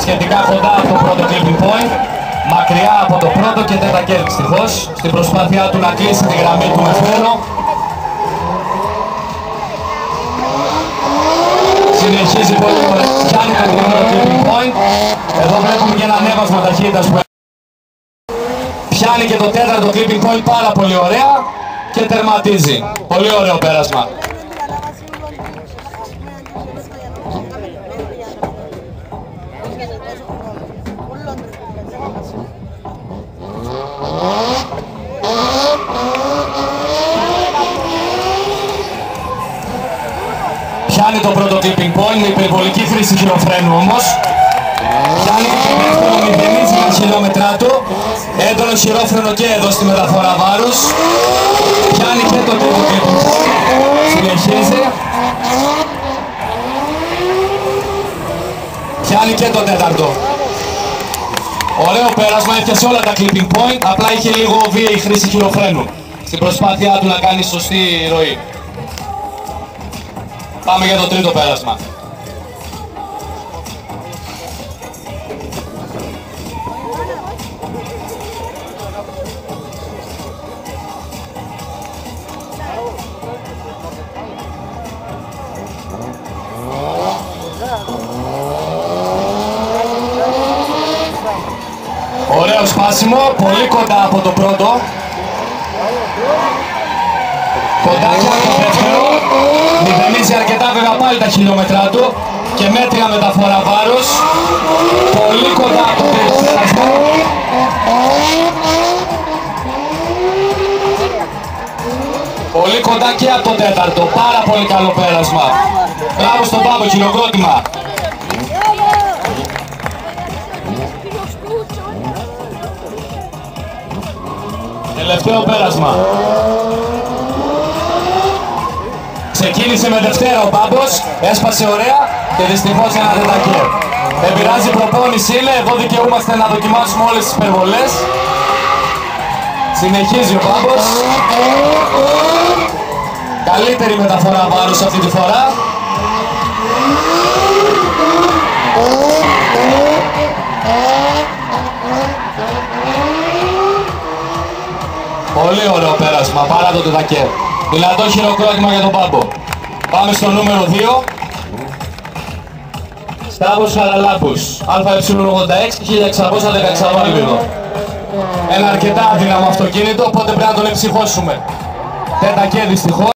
σχετικά κοντά από το πρώτο clipping point, μακριά από το πρώτο και τέτακερ δυστυχώς, στην προσπάθειά του να κλείσει τη γραμμή του με φρένο. Συνεχίζει πολύ ωραία, πιάνει το πρώτο clipping point. Εδώ βλέπουμε και ένα ανέβασμα ταχύτητας που πιάνει και το τέταρτο clipping point πάρα πολύ ωραία και τερματίζει. Πολύ ωραίο πέρασμα. Πιάνει το πρώτο clipping point με υπερβολική χρήση χειροφρένου όμως. Πιάνει και το δεύτερο, μηδενίζει τα χιλιόμετρά του. Έντονο χειρόφρενο και εδώ στη μεταφορά βάρους. Πιάνει και το τρίτο clipping point. Συνεχίζει. Πιάνει και το τέταρτο. Ωραίο πέρασμα, έφτιασε όλα τα clipping point. Απλά είχε λίγο βίαιη χρήση χειροφρένου στην προσπάθειά του να κάνει σωστή ροή. Πάμε για το τρίτο πέρασμα. Ωραίο σπάσιμο, πολύ κοντά από το πρώτο. Κοντά και από το δεύτερο. Μηδενίζει αρκετά βέβαια πάλι τα χιλιόμετρά του και μέτρια μεταφορά βάρους. Πολύ κοντά από το τρίτο πέρασμα. Πολύ κοντά και από το τέταρτο. Πάρα πολύ καλό πέρασμα. Μπράβο στον Πάμπο, χειροκρότημα. Τελευταίο πέρασμα. Ξεκίνησε με Δευτέρα ο Πάμπος, έσπασε ωραία και δυστυχώς ένα τετακέρ. Δεν πειράζει, προπόνηση είναι, εδώ δικαιούμαστε να δοκιμάσουμε όλες τις υπερβολές. Συνεχίζει ο Πάμπος. Καλύτερη μεταφορά βάρους αυτή τη φορά. Πολύ ωραίο πέρασμα, παρά το τετακέρ. Δυνατό χειροκρότημα για τον Πάμπο. Πάμε στο νούμερο 2. Σταύρος Χαραλάμπους, ΑΕ86 1616 βάρμιδο. Ένα αρκετά αδύναμο αυτοκίνητο, οπότε πρέπει να τον εμψυχώσουμε. Τέτακέρ δυστυχώς.